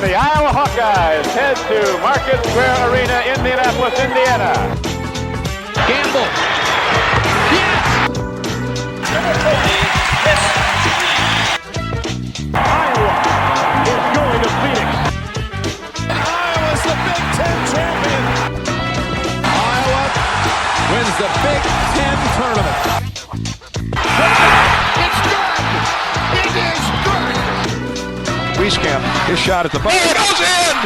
The Iowa Hawkeyes head to Market Square Arena, Indianapolis, Indiana. Gamble. Yes! Iowa is going to Phoenix. Iowa's the Big Ten champion. Iowa wins the Big Ten tournament. It's good. It is good. Wieskamp, his shot at the bar. It goes in.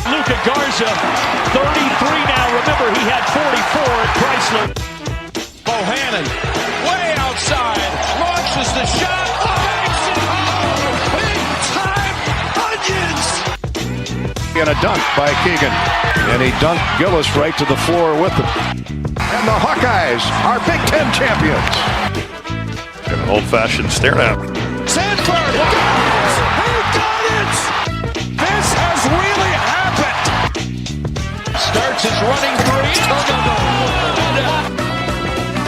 Luka Garza, 33 now. Remember, he had 44 at Chrysler. Bohannon, way outside, launches the shot. Makes it home. Big time onions. And a dunk by Keegan. And he dunked Gillis right to the floor with him. And the Hawkeyes are Big Ten champions. An old-fashioned stare down. Sanford, he got it. This has really happened. Starts his running three.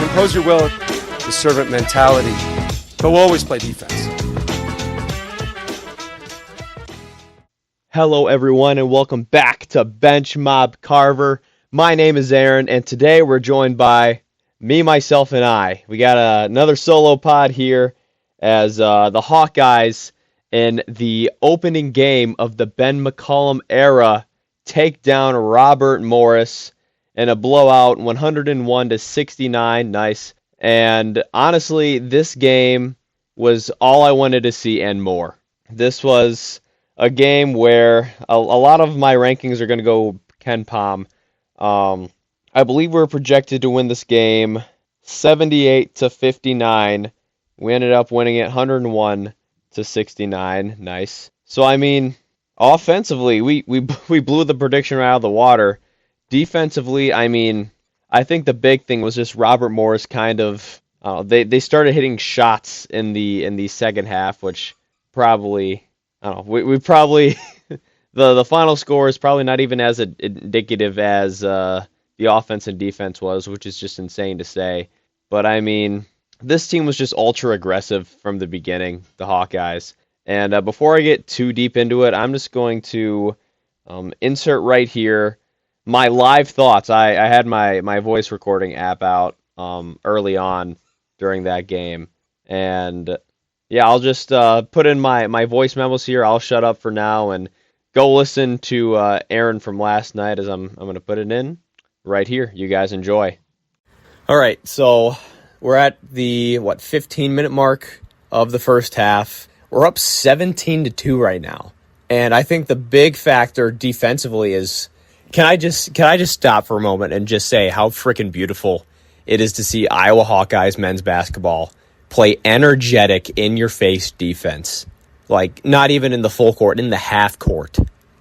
Impose your will, the servant mentality, but we'll always play defense. Hello, everyone, and welcome back to Bench Mob Carver. My name is Aaron, and today we're joined by me, myself, and I. We got another solo pod here as the Hawkeyes in the opening game of the Ben McCollum era take down Robert Morris in a blowout, 101-69. Nice. And honestly, this game was all I wanted to see and more. This was a game where a lot of my rankings are going to go Ken Pom. I believe we're projected to win this game 78-59. We ended up winning it 101-69. Nice. So I mean, offensively, we blew the prediction right out of the water. Defensively, I mean, I think the big thing was just Robert Morris kind of they started hitting shots in the second half, which probably I don't know. We probably the final score is probably not even as indicative as the offense and defense was, which is just insane to say. But I mean, this team was just ultra aggressive from the beginning, the Hawkeyes. And before I get too deep into it, I'm just going to insert right here my live thoughts. I had my voice recording app out early on during that game. And yeah, I'll just put in my voice memos here. I'll shut up for now and go listen to Aaron from last night as I'm going to put it in right here. You guys enjoy. All right, so we're at the 15-minute mark of the first half. We're up 17-2 right now. And I think the big factor defensively is can I just stop for a moment and just say how freaking beautiful it is to see Iowa Hawkeyes men's basketball play energetic, in-your-face defense. Like, not even in the full court, in the half court.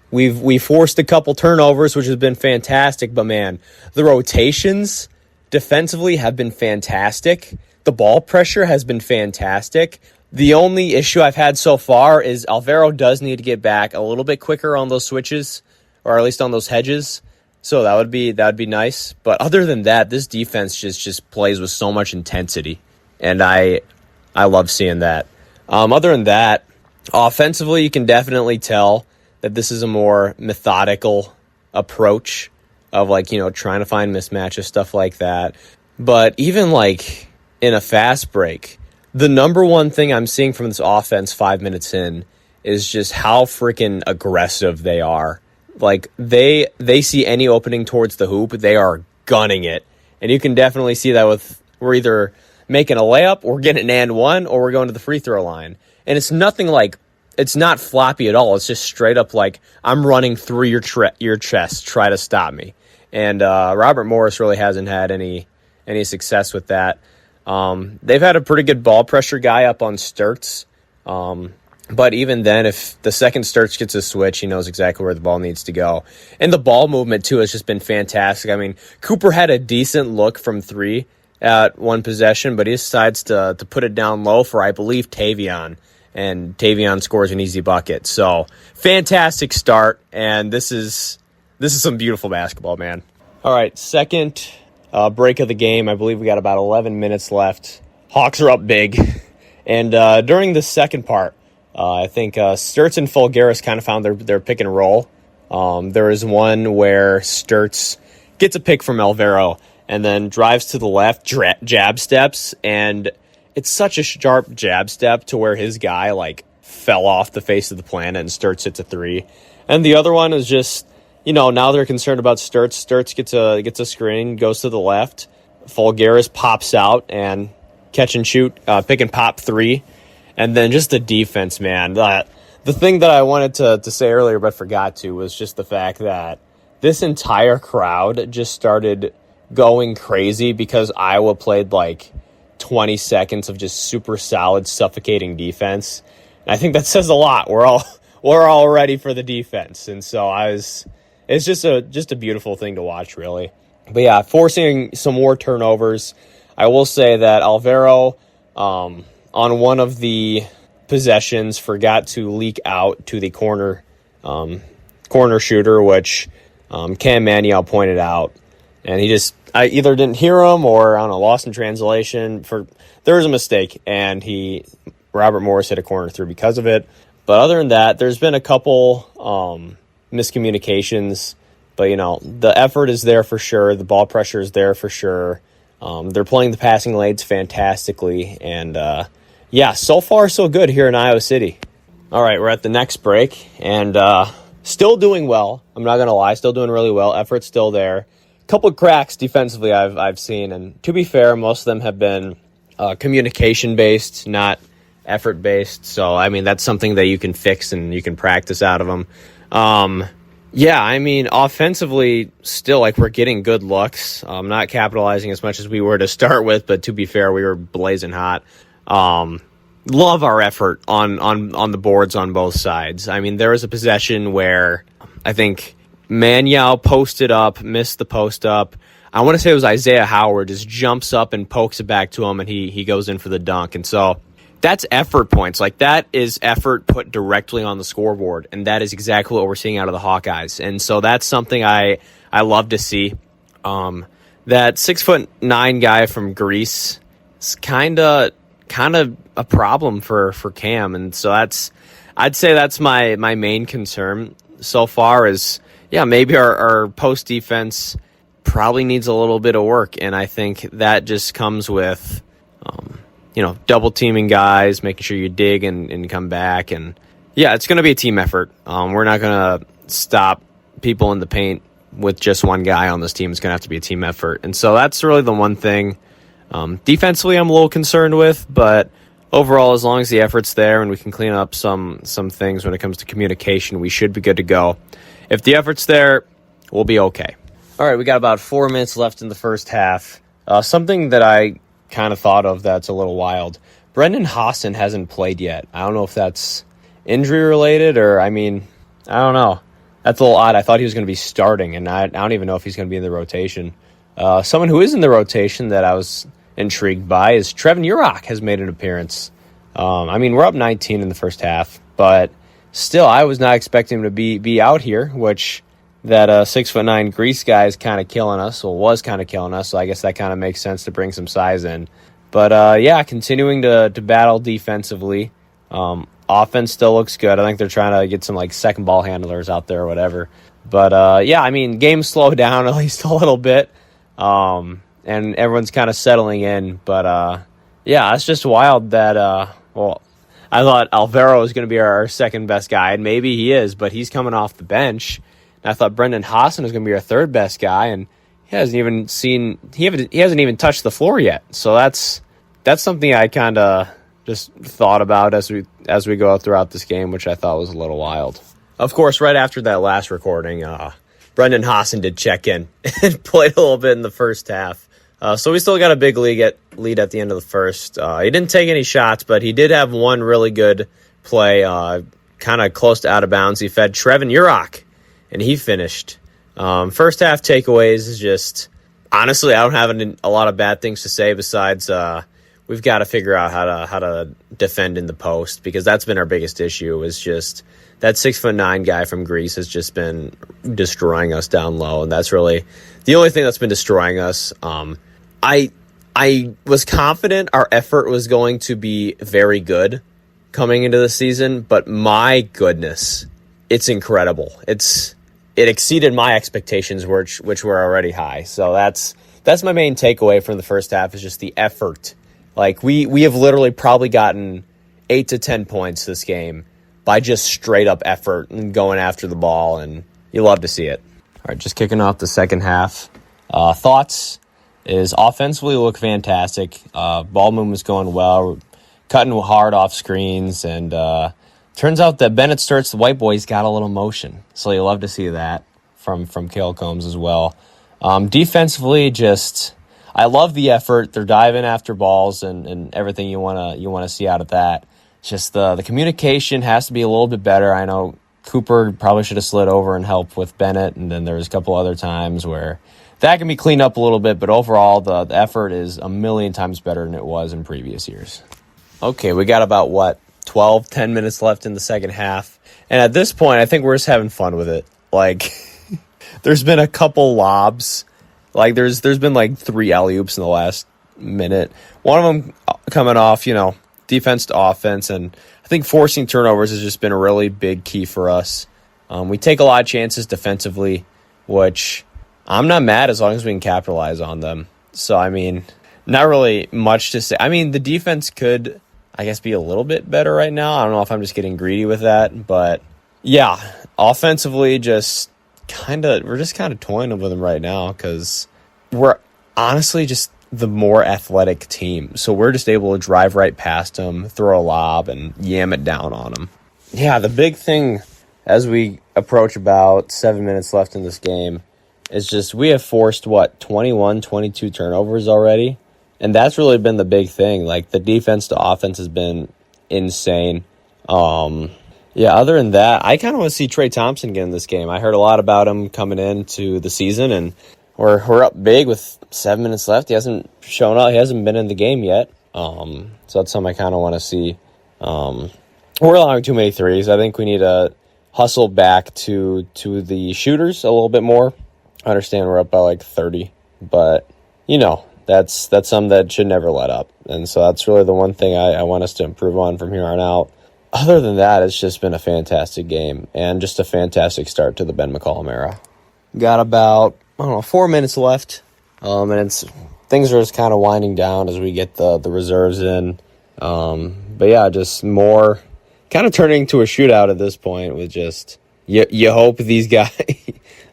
We forced a couple turnovers, which has been fantastic, but man, the rotations defensively have been fantastic. The ball pressure has been fantastic. The only issue I've had so far is Alvaro does need to get back a little bit quicker on those switches, or at least on those hedges. So that would be nice. But other than that, this defense just plays with so much intensity. And I love seeing that. Other than that, offensively, you can definitely tell that this is a more methodical approach of trying to find mismatches, stuff like that. But even in a fast break, the number one thing I'm seeing from this offense 5 minutes in is just how freaking aggressive they are. Like, they see any opening towards the hoop, they are gunning it. And you can definitely see that we're either making a layup, or getting an and one, or we're going to the free throw line. And it's nothing it's not floppy at all. It's just straight up I'm running through your chest, try to stop me. And Robert Morris really hasn't had any success with that. They've had a pretty good ball pressure guy up on Sturts. But even then, if the second Sturts gets a switch, he knows exactly where the ball needs to go. And the ball movement, too, has just been fantastic. I mean, Cooper had a decent look from three at one possession, but he decides to put it down low for, I believe, Tavion. And Tavion scores an easy bucket. So, fantastic start, and this is some beautiful basketball, man. All right, second break of the game. I believe we got about 11 minutes left. Hawks are up big. And during the second part, I think Sturts and Folgaris kind of found their pick and roll. There was one where Sturts gets a pick from Alvaro and then drives to the left, jab steps, and it's such a sharp jab step to where his guy like fell off the face of the planet and Sturts hits a 3. And the other one is just, now they're concerned about Sturts. Sturts gets a screen, goes to the left. Folgaris pops out and catch and shoot, pick and pop 3. And then just the defense, man. The thing that I wanted to say earlier but forgot to was just the fact that this entire crowd just started going crazy because Iowa played like 20 seconds of just super solid, suffocating defense. And I think that says a lot. We're all ready for the defense. And so it's just a beautiful thing to watch, really. But yeah, forcing some more turnovers. I will say that Alvaro, on one of the possessions, forgot to leak out to the corner shooter, which Cam Manuel pointed out, and I either didn't hear him or I don't know, lost in translation. There was a mistake, and Robert Morris hit a corner 3 because of it. But other than that, there's been a couple miscommunications. But the effort is there for sure. The ball pressure is there for sure. They're playing the passing lanes fantastically, and so far so good here in Iowa City. All right, we're at the next break, and still doing well. I'm not gonna lie, still doing really well. Effort's still there. Couple cracks defensively I've seen, and to be fair, most of them have been communication based, not effort based. So I mean, that's something that you can fix and you can practice out of them. Offensively, still, we're getting good looks. Not capitalizing as much as we were to start with, but to be fair, we were blazing hot. Love our effort on the boards on both sides. I mean, there was a possession where I think Manuel posted up, missed the post up. I want to say it was Isaiah Howard, just jumps up and pokes it back to him, and he goes in for the dunk. And so that's effort points. That is effort put directly on the scoreboard, and that is exactly what we're seeing out of the Hawkeyes. And so that's something I love to see. That 6'9" guy from Greece is kind of a problem for Cam, and so I'd say that's my main concern so far is maybe our post defense probably needs a little bit of work, and I think that just comes with double teaming guys, making sure you dig and come back. And it's going to be a team effort. We're not going to stop people in the paint with just one guy on this team. It's going to have to be a team effort. And so that's really the one thing defensively I'm a little concerned with, but overall, as long as the effort's there and we can clean up some things when it comes to communication, we should be good to go. If the effort's there, we'll be okay. All right, we got about 4 minutes left in the first half. Something that I kind of thought of that's a little wild. Brendan Hassan hasn't played yet. I don't know if that's injury related or, I don't know. That's a little odd. I thought he was going to be starting, and I don't even know if he's going to be in the rotation. Someone who is in the rotation that I was intrigued by is Trevin Urach has made an appearance. We're up 19 in the first half, but still, I was not expecting him to be out here, which that 6'9" Greece guy is kind of killing us, was kind of killing us, so I guess that kind of makes sense to bring some size in. But, continuing to battle defensively. Offense still looks good. I think they're trying to get some, second ball handlers out there or whatever. But, games slowed down at least a little bit, and everyone's kind of settling in. But, it's just wild that, I thought Alvaro was going to be our second best guy, and maybe he is, but he's coming off the bench. And I thought Brendan Hassan was going to be our third best guy, and he hasn't even touched the floor yet. So that's something I kind of just thought about as we go throughout this game, which I thought was a little wild. Of course, right after that last recording, Brendan Hassan did check in and played a little bit in the first half. So we still got a big lead at the end of the first. He didn't take any shots, but he did have one really good play, kind of close to out of bounds. He fed Trevin Urach, and he finished. First half takeaways is just, honestly, I don't have a lot of bad things to say besides we've got to figure out how to defend in the post, because that's been our biggest issue, is just that 6'9" guy from Greece has just been destroying us down low, and that's really the only thing that's been destroying us. I was confident our effort was going to be very good, coming into the season, but my goodness, it's incredible. It exceeded my expectations, which were already high. So that's my main takeaway from the first half, is just the effort. Like, we have literally probably gotten 8 to 10 points this game by just straight up effort and going after the ball, and you love to see it. All right, just kicking off the second half. Thoughts is offensively look fantastic. Ball movement's going well. We're cutting hard off screens, and turns out that Bennett Sturt's, the white boy's got a little motion. So you love to see that from Cale Combs as well. Defensively, just I love the effort. They're diving after balls and everything you wanna see out of that. It's just the communication has to be a little bit better. I know Cooper probably should have slid over and helped with Bennett, and then there was a couple other times where that can be cleaned up a little bit, but overall the effort is a million times better than it was in previous years. Okay, we got about 10 minutes left in the second half, and at this point I think we're just having fun with it. Like, there's been a couple lobs, like there's been like 3 alley-oops in the last minute, one of them coming off defense to offense, and I think forcing turnovers has just been a really big key for us. We take a lot of chances defensively, which I'm not mad as long as we can capitalize on them. So, I mean, not really much to say. I mean, the defense could, I guess, be a little bit better right now. I don't know if I'm just getting greedy with that, but yeah, offensively, we're just kind of toying with them right now because we're honestly just the more athletic team. So we're just able to drive right past them, throw a lob, and yam it down on them. Yeah, the big thing as we approach about 7 minutes left in this game is just we have forced, 21, 22 turnovers already. And that's really been the big thing. Like, the defense to offense has been insane. Other than that, I kind of want to see Trey Thompson get in this game. I heard a lot about him coming into the season, and we're up big with 7 minutes left. He hasn't shown up. He hasn't been in the game yet. So that's something I kind of want to see. We're allowing too many threes. I think we need to hustle back to the shooters a little bit more. I understand we're up by like 30, but that's something that should never let up. And so that's really the one thing I want us to improve on from here on out. Other than that, it's just been a fantastic game and just a fantastic start to the Ben McCollum era. Got about 4 minutes left, and things are just kind of winding down as we get the reserves in. But yeah, just more kind of turning into a shootout at this point with just you hope these guys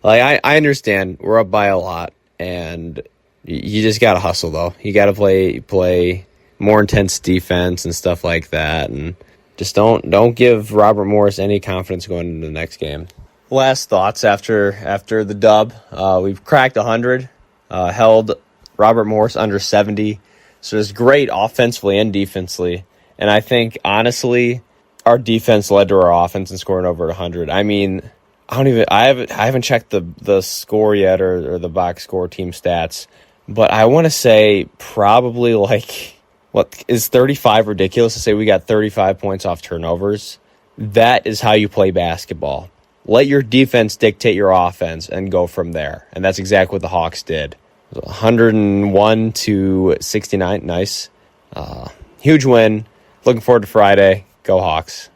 like I understand we're up by a lot, and you just gotta hustle though. You gotta play more intense defense and stuff like that, and just don't give Robert Morris any confidence going into the next game. Last thoughts after the dub. We've cracked 100, held Robert Morris under 70. So it's great offensively and defensively. And I think, honestly, our defense led to our offense in scoring over 100. I mean, I haven't checked the score yet or the box score team stats, but I want to say probably like, what is 35 ridiculous to say we got 35 points off turnovers? That is how you play basketball. Let your defense dictate your offense and go from there. And that's exactly what the Hawks did. 101 to 69. Nice. Huge win. Looking forward to Friday. Go Hawks.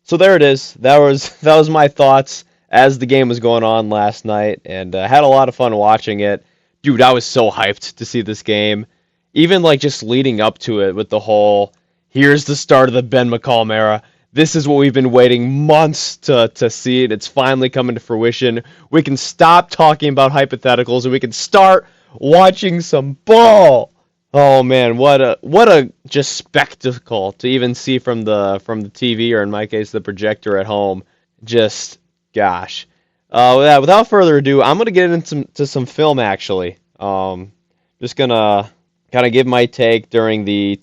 So there it is. That was my thoughts as the game was going on last night, and had a lot of fun watching it. Dude, I was so hyped to see this game. Even like just leading up to it with the whole, here's the start of the Ben McCollum era. This is what we've been waiting months to see it. It's finally coming to fruition. We can stop talking about hypotheticals and we can start watching some ball. Oh man, what a just spectacle to even see from the TV, or in my case the projector at home. Just gosh. Without further ado, I'm gonna get into some film actually. Just gonna kind of give my take during the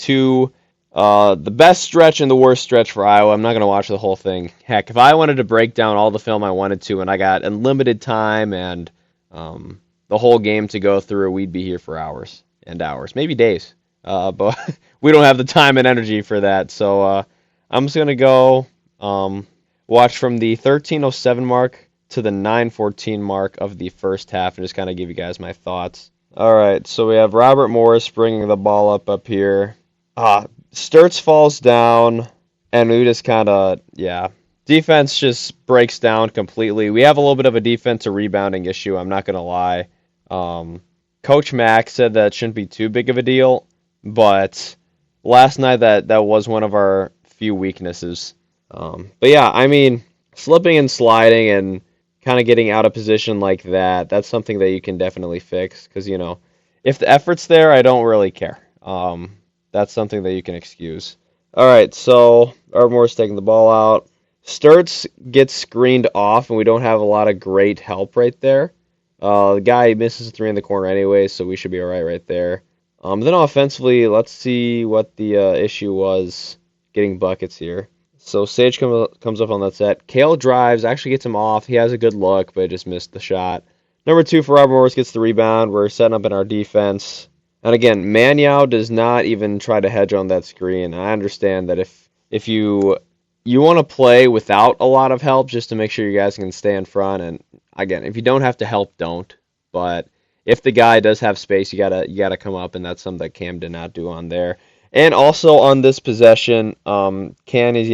best stretch and the worst stretch for Iowa. I'm not going to watch the whole thing. Heck, if I wanted to break down all the film I wanted to, and I got unlimited time and the whole game to go through, we'd be here for hours and hours, maybe days. But we don't have the time and energy for that. So I'm just going to go watch from the 13:07 mark to the 9:14 mark of the first half and just kind of give you guys my thoughts. All right, so we have Robert Morris bringing the ball up here. Sturts falls down. And we just kind of, yeah, defense just breaks down completely. We have a little bit of a defensive rebounding issue, I'm not going to lie. Coach Mack said that shouldn't be too big of a deal, but last night that was one of our few weaknesses. But yeah, I mean, slipping and sliding and kind of getting out of position like that, that's something that you can definitely fix because, if the effort's there, I don't really care. That's something that you can excuse. All right, so Ardmore's taking the ball out. Sturts gets screened off, and we don't have a lot of great help right there. The guy misses a three in the corner anyway, so we should be all right there. Then offensively, let's see what the issue was getting buckets here. So Sage comes up on that set. Kale drives, actually gets him off. He has a good look, but just missed the shot. Number 2 for Robert Morris gets the rebound. We're setting up in our defense. And again, Manyao does not even try to hedge on that screen. I understand that if you want to play without a lot of help just to make sure you guys can stay in front. And again, if you don't have to help, don't. But if the guy does have space, you gotta come up, and that's something that Cam did not do on there. And also on this possession, Cam is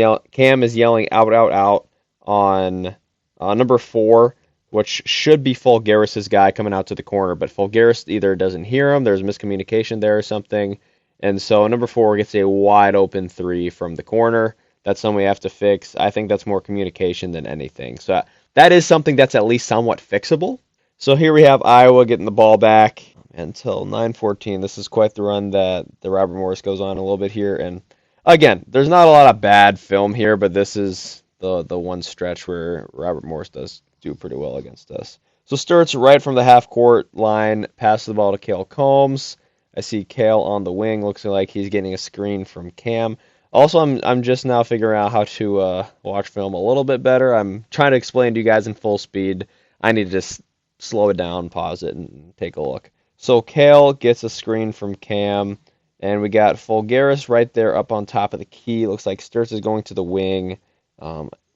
yelling out on number 4, which should be Fulgaris' guy coming out to the corner, but Fulgaris either doesn't hear him, there's miscommunication there or something, and so number 4 gets a wide open 3 from the corner. That's something we have to fix. I think that's more communication than anything. So that is something that's at least somewhat fixable. So here we have Iowa getting the ball back until 9:14. This is quite the run that the Robert Morris goes on a little bit here. And again, there's not a lot of bad film here, but this is the one stretch where Robert Morris does do pretty well against us. So Sturts right from the half-court line, passes the ball to Cale Combs. I see Cale on the wing. Looks like he's getting a screen from Cam. Also, I'm just now figuring out how to watch film a little bit better. I'm trying to explain to you guys in full speed. I need to just slow it down, pause it, and take a look. So Cale gets a screen from Cam, and we got Fulgaris right there up on top of the key. Looks like Sturts is going to the wing.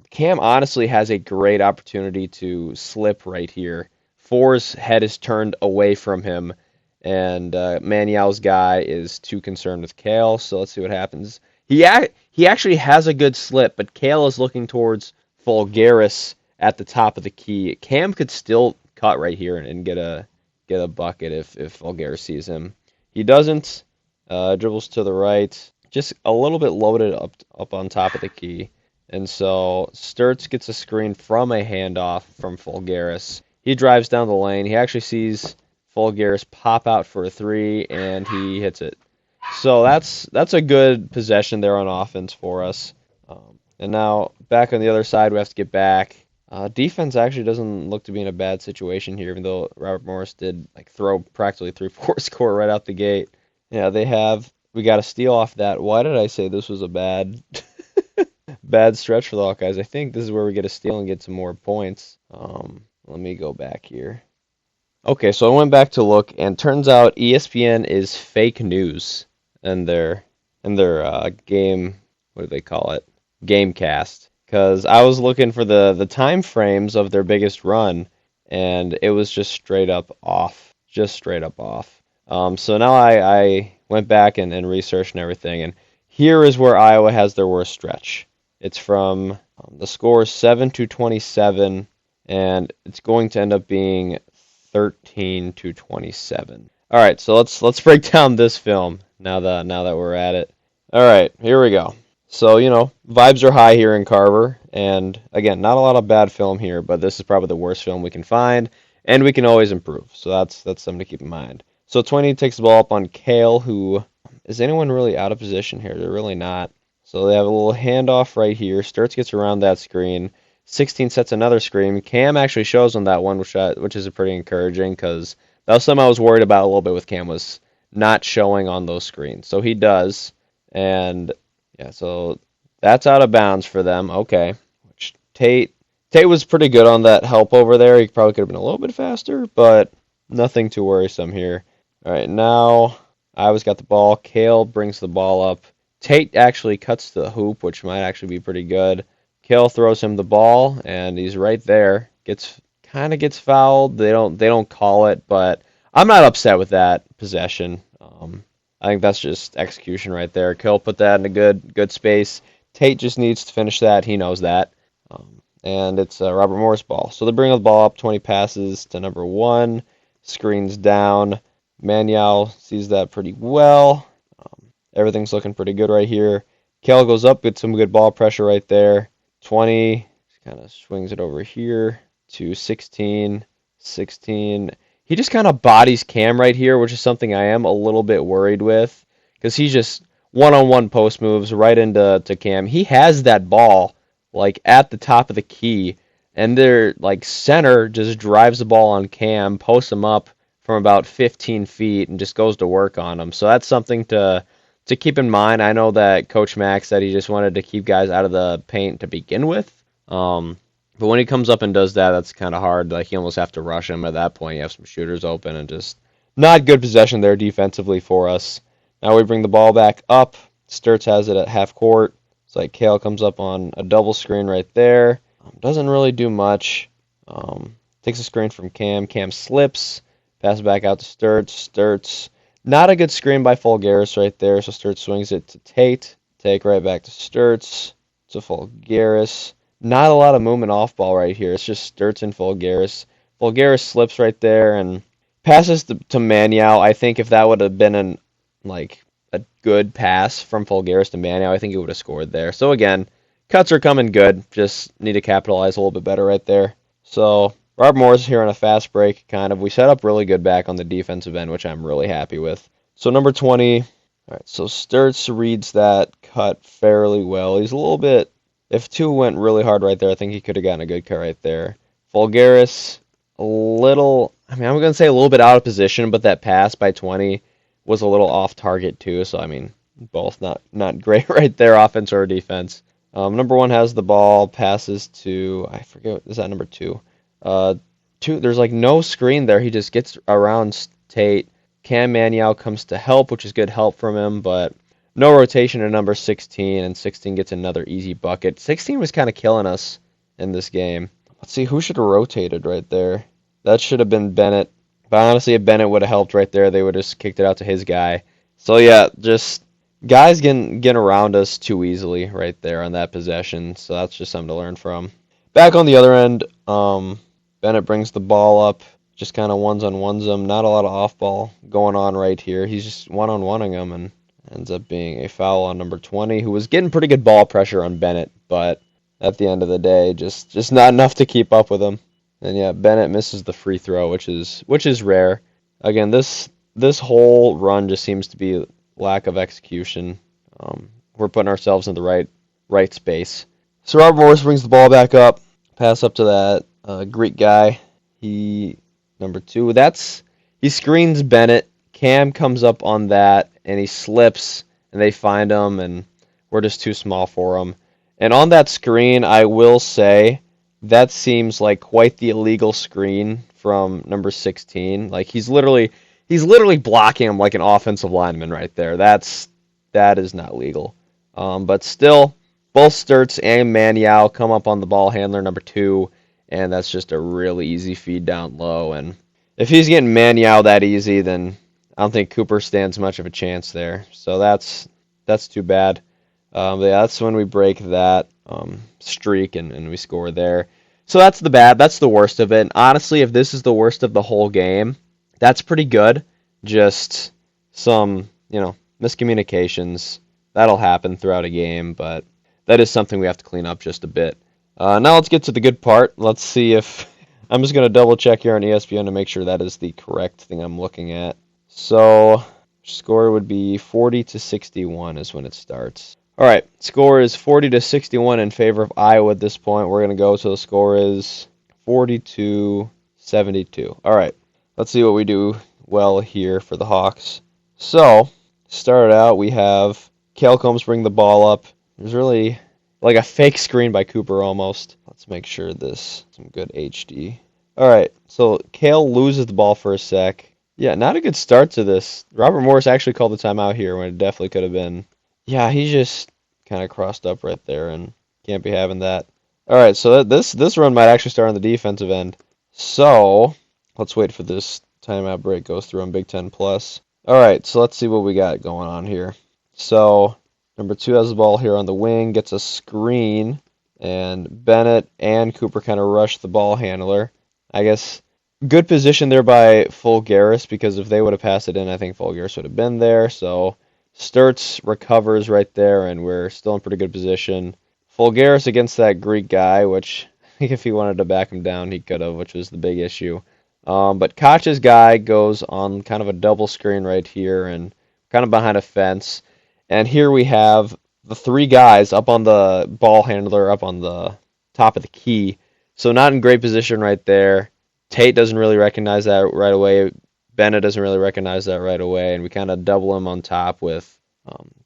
Cam honestly has a great opportunity to slip right here. Four's head is turned away from him, and Manyao's guy is too concerned with Cale, so let's see what happens. He actually has a good slip, but Cale is looking towards Fulgaris at the top of the key. Cam could still cut right here and get a bucket if Fulgaris sees him. He doesn't. Dribbles to the right, just a little bit loaded up on top of the key. And so Sturts gets a screen from a handoff from Fulgaris. He drives down the lane. He actually sees Fulgaris pop out for a 3, and he hits it. So that's a good possession there on offense for us. And now back on the other side, we have to get back. Defense actually doesn't look to be in a bad situation here, even though Robert Morris did throw practically 3-4 score right out the gate. Yeah, we got a steal off that. Why did I say this was a bad bad stretch for the Hawkeyes? I think this is where we get a steal and get some more points. Let me go back here. Okay, so I went back to look, and turns out ESPN is fake news in their game. What do they call it? Gamecast. Because I was looking for the time frames of their biggest run, and it was just straight up off. So now I went back and researched and everything, and here is where Iowa has their worst stretch. It's from the score 7-27, and it's going to end up being 13-27. All right, so let's break down this film now that we're at it. All right, here we go. So, vibes are high here in Carver, and again, not a lot of bad film here, but this is probably the worst film we can find, and we can always improve. So that's something to keep in mind. So 20 takes the ball up on Cale, who is anyone really out of position here? They're really not. So they have a little handoff right here. Sturts gets around that screen. 16 sets another screen. Cam actually shows on that one, which is pretty encouraging, because that was something I was worried about a little bit with Cam, was not showing on those screens. So he does, and yeah, so that's out of bounds for them. Okay. Which Tate was pretty good on that help over there. He probably could have been a little bit faster, but nothing too worrisome here. All right, now Iowa's got the ball. Cale brings the ball up. Tate actually cuts the hoop, which might actually be pretty good. Cale throws him the ball, and he's right there. Gets fouled. They don't call it, but I'm not upset with that possession. I think that's just execution right there. Cale put that in a good space. Tate just needs to finish that. He knows that. And it's Robert Morris ball. So they bring the ball up, 20 passes to number 1. Screens down. Manuel sees that pretty well. Everything's looking pretty good right here. Kale goes up, gets some good ball pressure right there. 20. Kind of swings it over here to 16. 16. He just kind of bodies Cam right here, which is something I am a little bit worried with. Because he just one-on-one post moves right into Cam. He has that ball like at the top of the key, and their like center just drives the ball on Cam, posts him up from about 15 feet, and just goes to work on him. So that's something to keep in mind. I know that Coach Mack said he just wanted to keep guys out of the paint to begin with. But when he comes up and does that, that's kind of hard. Like, you almost have to rush him at that point. You have some shooters open, and just not good possession there defensively for us. Now we bring the ball back up. Sturts has it at half court. It's like Kale comes up on a double screen right there. Doesn't really do much. Takes a screen from Cam. Cam slips. Passes back out to Sturts. Sturts. Not a good screen by Fulgaris right there, so Sturts swings it to Tate. Take right back to Sturts. To Fulgaris. Not a lot of movement off ball right here. It's just Sturts and Fulgaris. Fulgaris slips right there and passes to Manuel. I think if that would have been a good pass from Fulgaris to Manuel, I think he would have scored there. So again, cuts are coming good. Just need to capitalize a little bit better right there. So Rob Morris here on a fast break, kind of. We set up really good back on the defensive end, which I'm really happy with. So number 20. All right, so Sturts reads that cut fairly well. He's a little bit... If 2 went really hard right there, I think he could have gotten a good cut right there. Fulgaris, a little... I'm going to say a little bit out of position, but that pass by 20 was a little off target too. So, both not great right there, offense or defense. Number 1 has the ball, passes to... I forget, is that number 2? 2, there's no screen there. He just gets around Tate. Cam Manuel comes to help, which is good help from him, but... No rotation in number 16, and 16 gets another easy bucket. 16 was kind of killing us in this game. Let's see, who should have rotated right there? That should have been Bennett. But honestly, if Bennett would have helped right there, they would have just kicked it out to his guy. So yeah, just guys getting around us too easily right there on that possession. So that's just something to learn from. Back on the other end, Bennett brings the ball up. Just kind of ones-on-ones him. Not a lot of off-ball going on right here. He's just one-on-oneing him, and ends up being a foul on number 20, who was getting pretty good ball pressure on Bennett, but at the end of the day, just not enough to keep up with him. And yeah, Bennett misses the free throw, which is rare. Again, this whole run just seems to be lack of execution. We're putting ourselves in the right space. So Robert Morris brings the ball back up, pass up to that Greek guy. Number 2. He screens Bennett. Cam comes up on that, and he slips, and they find him, and we're just too small for him. And on that screen, I will say, that seems like quite the illegal screen from number 16. Like, he's literally blocking him like an offensive lineman right there. That is not legal. But still, both Sturts and Manuel come up on the ball handler number 2, and that's just a really easy feed down low. And if he's getting Manuel that easy, then I don't think Cooper stands much of a chance there. So that's too bad. But yeah, that's when we break that streak and we score there. So that's the worst of it. And honestly, if this is the worst of the whole game, that's pretty good. Just some, miscommunications. That'll happen throughout a game, but that is something we have to clean up just a bit. Now let's get to the good part. Let's see if... I'm just going to double check here on ESPN to make sure that is the correct thing I'm looking at. So, score would be 40-61 is when it starts. All right, score is 40-61 in favor of Iowa at this point. We're going to go to the score is 42-72. All right, let's see what we do well here for the Hawks. So, start out, we have Cale Combs bring the ball up. There's really like a fake screen by Cooper almost. Let's make sure this some good HD. All right, so Cale loses the ball for a sec. Yeah, not a good start to this. Robert Morris actually called the timeout here when it definitely could have been. Yeah, he just kind of crossed up right there and can't be having that. All right, so this run might actually start on the defensive end. So let's wait for this timeout break goes through on Big Ten Plus. All right, so let's see what we got going on here. So Number 2 has the ball here on the wing, gets a screen, and Bennett and Cooper kind of rush the ball handler. I guess good position there by Fulgaris, because if they would have passed it in, I think Fulgaris would have been there. So Sturts recovers right there, and we're still in pretty good position. Fulgaris against that Greek guy, which I think if he wanted to back him down, he could have, which was the big issue. But Koch's guy goes on kind of a double screen right here and kind of behind a fence. And here we have the 3 guys up on the ball handler, up on the top of the key. So not in great position right there. Tate doesn't really recognize that right away. Bennett doesn't really recognize that right away. And we kind of double him on top with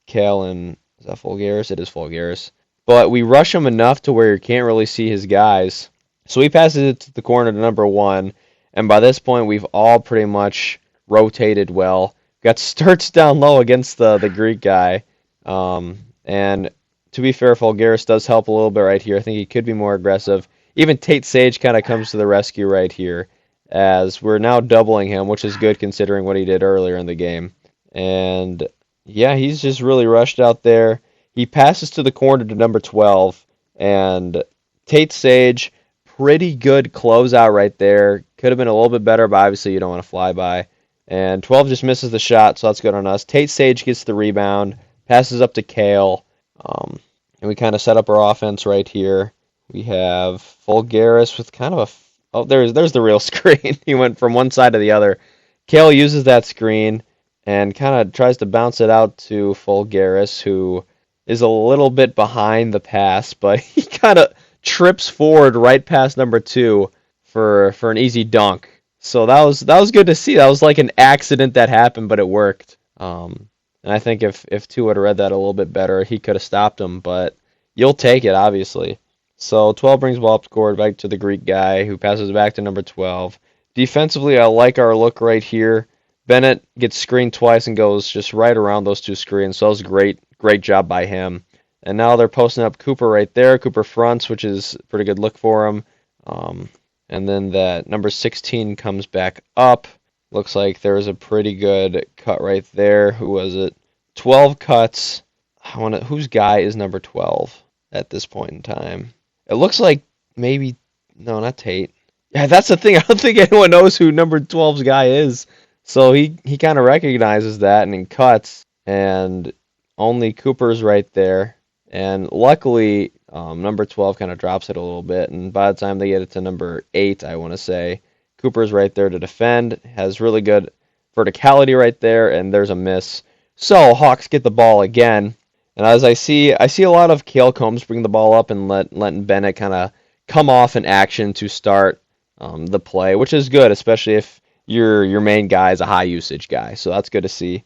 Kale and, is that Fulgaris? It is Fulgaris. But we rush him enough to where you can't really see his guys. So he passes it to the corner to number 1. And by this point, we've all pretty much rotated well. Got Sturts down low against the Greek guy. And to be fair, Fulgaris does help a little bit right here. I think he could be more aggressive. Even Tate Sage kind of comes to the rescue right here, as we're now doubling him, which is good considering what he did earlier in the game. And yeah, he's just really rushed out there. He passes to the corner to number 12, and Tate Sage, pretty good closeout right there. Could have been a little bit better, but obviously you don't want to fly by. And 12 just misses the shot, so that's good on us. Tate Sage gets the rebound, passes up to Kale, and we kind of set up our offense right here. We have Fulgaris with kind of there's the real screen. He went from one side to the other. Kale uses that screen and kind of tries to bounce it out to Fulgaris, who is a little bit behind the pass, but he kind of trips forward right past number 2 for an easy dunk. So that was good to see. That was like an accident that happened, but it worked. And I think if 2 would have read that a little bit better, he could have stopped him, but you'll take it, obviously. So 12 brings the ball up court back to the Greek guy, who passes back to number 12. Defensively, I like our look right here. Bennett gets screened twice and goes just right around those 2 screens, so that was great job by him. And now they're posting up Cooper right there. Cooper fronts, which is a pretty good look for him. And then that number 16 comes back up. Looks like there was a pretty good cut right there. Who was it? 12 cuts. Whose guy is number 12 at this point in time? It looks like maybe, no, not Tate. Yeah, that's the thing. I don't think anyone knows who number 12's guy is. So he kind of recognizes that and then cuts. And only Cooper's right there. And luckily, number 12 kind of drops it a little bit. And by the time they get it to number 8, I want to say, Cooper's right there to defend. Has really good verticality right there. And there's a miss. So Hawks get the ball again. And as I see a lot of Kale Combs bring the ball up and letting Bennett kind of come off in action to start the play, which is good, especially if your main guy is a high usage guy. So that's good to see.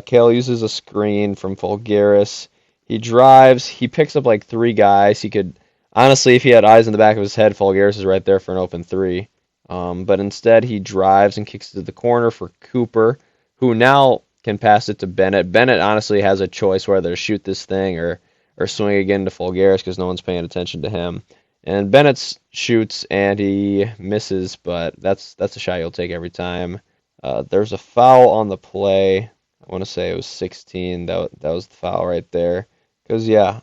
Kale uses a screen from Fulgaris. He drives. He picks up like 3 guys. He could, honestly, if he had eyes in the back of his head, Fulgaris is right there for an open 3. But instead, he drives and kicks it to the corner for Cooper, who now can pass it to Bennett. Bennett honestly has a choice whether to shoot this thing or swing again to Fulgaris because no one's paying attention to him. And Bennett shoots and he misses, but that's a shot you'll take every time. There's a foul on the play. I want to say it was 16. That was the foul right there. Because, yeah,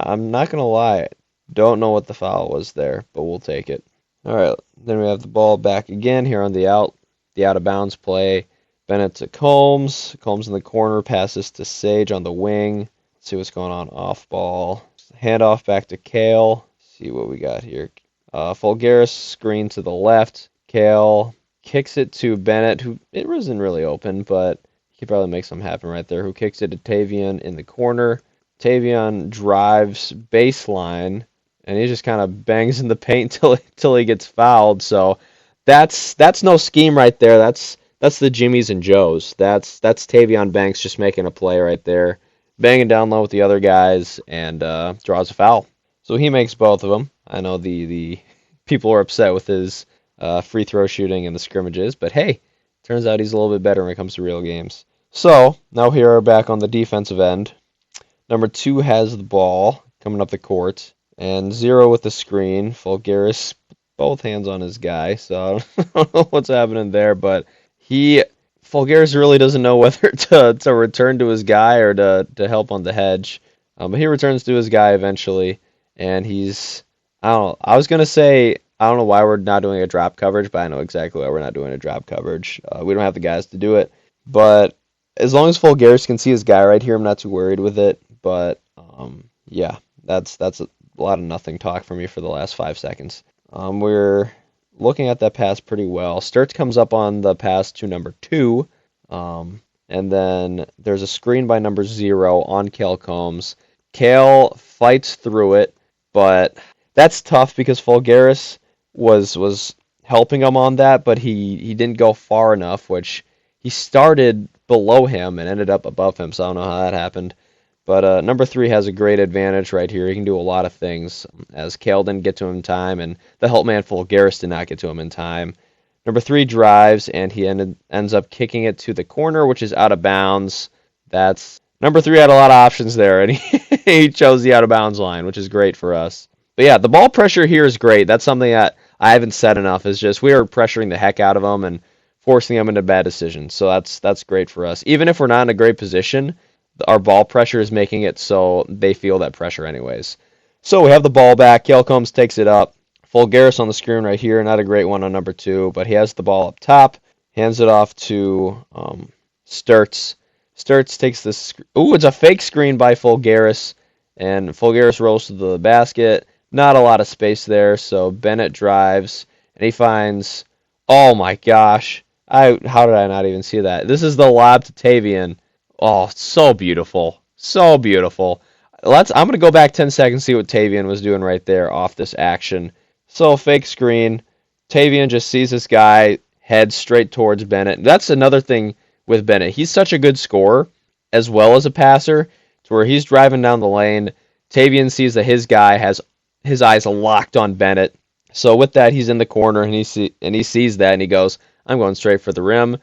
I'm not going to lie. Don't know what the foul was there, but we'll take it. All right, then we have the ball back again here on the out of bounds play. Bennett to Combs. Combs in the corner, passes to Sage on the wing. Let's see what's going on off ball. Handoff back to Kale. See what we got here. Fulgaris screen to the left. Kale kicks it to Bennett, who it wasn't really open, but he could probably make something happen right there. Who kicks it to Tavion in the corner. Tavion drives baseline, and he just kind of bangs in the paint till he gets fouled. So that's no scheme right there. That's the Jimmys and Joes. That's Tavion Banks just making a play right there, banging down low with the other guys, and draws a foul. So he makes both of them. I know the people are upset with his free throw shooting and the scrimmages, but hey, turns out he's a little bit better when it comes to real games. So now here are back on the defensive end. Number 2 has the ball coming up the court, and 0 with the screen. Fulgaris, both hands on his guy, so I don't know what's happening there, but he Fulgaris really doesn't know whether to return to his guy or to help on the hedge. But he returns to his guy eventually, and I don't know. I was going to say, I don't know why we're not doing a drop coverage, but I know exactly why we're not doing a drop coverage. We don't have the guys to do it. But as long as Fulgaris can see his guy right here, I'm not too worried with it. But yeah, that's a lot of nothing talk for me for the last 5 seconds. We're looking at that pass pretty well. Sturts comes up on the pass to number 2, and then there's a screen by number 0 on Cale Combs. Cale fights through it, but that's tough because Fulgaris was helping him on that, but he didn't go far enough, which he started below him and ended up above him, so I don't know how that happened. But number 3 has a great advantage right here. He can do a lot of things, as Cale didn't get to him in time, and the help man Fulgaris did not get to him in time. Number 3 drives, and he ends up kicking it to the corner, which is out of bounds. Number 3 had a lot of options there, and he chose the out of bounds line, which is great for us. But yeah, the ball pressure here is great. That's something that I haven't said enough, is just we are pressuring the heck out of them and forcing them into bad decisions. So that's great for us. Even if we're not in a great position, our ball pressure is making it so they feel that pressure anyways. So we have the ball back. Cale Combs takes it up. Fulgaris on the screen right here. Not a great one on number 2, but he has the ball up top. Hands it off to Sturts. Sturts takes this. Ooh, it's a fake screen by Fulgaris, and Fulgaris rolls to the basket. Not a lot of space there, so Bennett drives, and he finds. Oh my gosh! How did I not even see that? This is the lob to Tavian. Oh, so beautiful, so beautiful. I'm gonna go back 10 seconds, see what Tavian was doing right there off this action. So fake screen. Tavian just sees this guy head straight towards Bennett. That's another thing with Bennett. He's such a good scorer as well as a passer, to where he's driving down the lane. Tavian sees that his guy has his eyes locked on Bennett. So with that, he's in the corner and he sees that and he goes, "I'm going straight for the rim."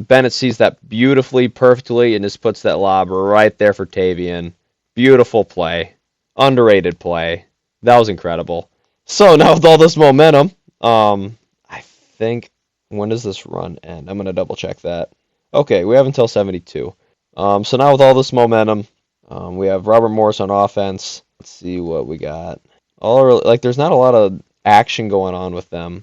Bennett sees that beautifully, perfectly, and just puts that lob right there for Tavian. Beautiful play, underrated play. That was incredible. So now with all this momentum, I think, when does this run end? I'm gonna double check that. Okay, we have until 72. So now with all this momentum, we have Robert Morris on offense. Let's see what we got. There's not a lot of action going on with them.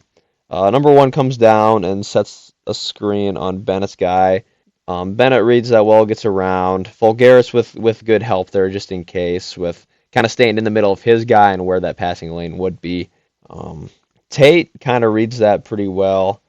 Number 1 comes down and sets a screen on Bennett's guy. Bennett reads that well, gets around. Fulgaris with good help there, just in case, with kind of staying in the middle of his guy and where that passing lane would be. Tate kind of reads that pretty well.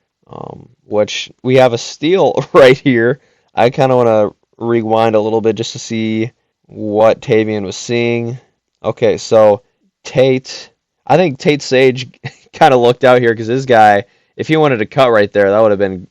Which we have a steal right here. I kind of want to rewind a little bit just to see what Tavian was seeing. Okay, so I think Tate Sage kind of looked out here because this guy, if he wanted to cut right there, that would have been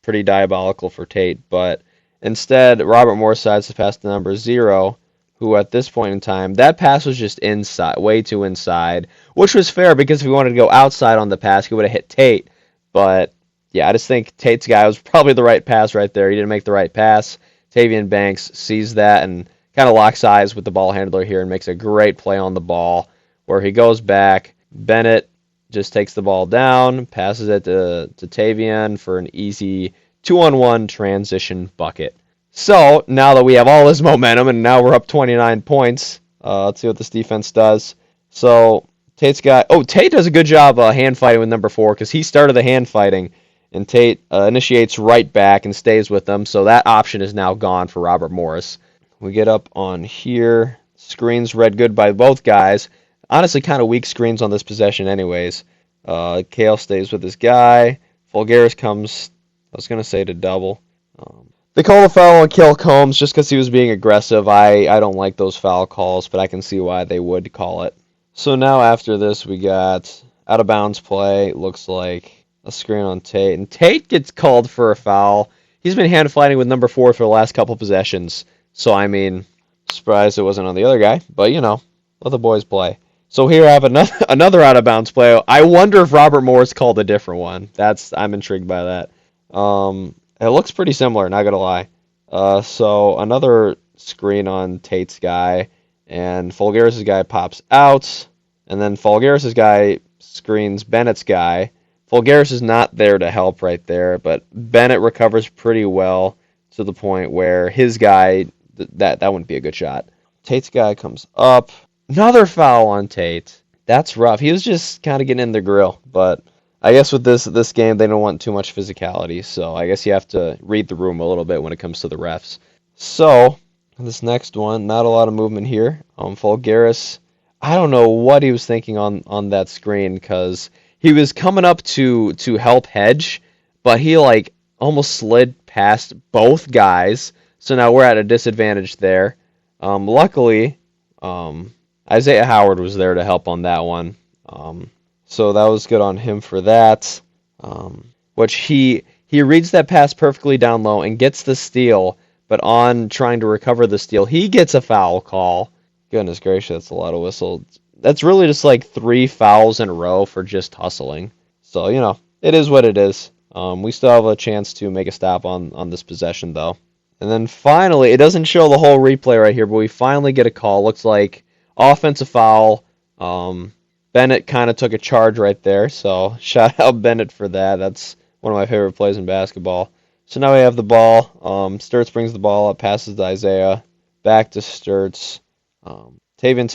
pretty diabolical for Tate. But instead, Robert Morris decides to pass to number 0, who at this point in time, that pass was just inside, way too inside, which was fair because if he wanted to go outside on the pass, he would have hit Tate. But yeah, I just think Tate's guy was probably the right pass right there. He didn't make the right pass. Tavian Banks sees that and kind of locks eyes with the ball handler here and makes a great play on the ball where he goes back. Bennett just takes the ball down, passes it to Tavian for an easy 2-on-1 transition bucket. So now that we have all this momentum and now we're up 29 points, let's see what this defense does. So Tate does a good job hand fighting with number 4 because he started the hand fighting, and Tate initiates right back and stays with them. So that option is now gone for Robert Morris. We get up on here. Screens read good by both guys. Honestly, kind of weak screens on this possession anyways. Cale stays with his guy. Fulgaris comes, I was going to say to double. They call the foul on Cale Combs just because he was being aggressive. I don't like those foul calls, but I can see why they would call it. So now after this, we got out of bounds play. Looks like a screen on Tate. And Tate gets called for a foul. He's been hand fighting with number 4 for the last couple possessions. So, I mean, surprised it wasn't on the other guy. But, let the boys play. So here I have another out of bounds play. I wonder if Robert Morris called a different one. I'm intrigued by that. It looks pretty similar, not gonna lie. So another screen on Tate's guy, and Fulgaris' guy pops out, and then Fulgaris' guy screens Bennett's guy. Fulgaris is not there to help right there, but Bennett recovers pretty well to the point where his guy, that wouldn't be a good shot. Tate's guy comes up. Another foul on Tate. That's rough. He was just kind of getting in the grill, but I guess with this game, they don't want too much physicality, so I guess you have to read the room a little bit when it comes to the refs. So, this next one, not a lot of movement here. Fulgaris, I don't know what he was thinking on that screen, because he was coming up to help hedge, but he like almost slid past both guys, so now we're at a disadvantage there. Luckily, Isaiah Howard was there to help on that one. So that was good on him for that. Which he reads that pass perfectly down low and gets the steal, but on trying to recover the steal, he gets a foul call. Goodness gracious, that's a lot of whistles. That's really just like 3 fouls in a row for just hustling. So, it is what it is. We still have a chance to make a stop on this possession, though. And then finally, it doesn't show the whole replay right here, but we finally get a call. Looks like offensive foul. Bennett kind of took a charge right there, so shout out Bennett for that. That's one of my favorite plays in basketball. So now we have the ball. Sturts brings the ball up, passes to Isaiah, back to Sturts. Tavian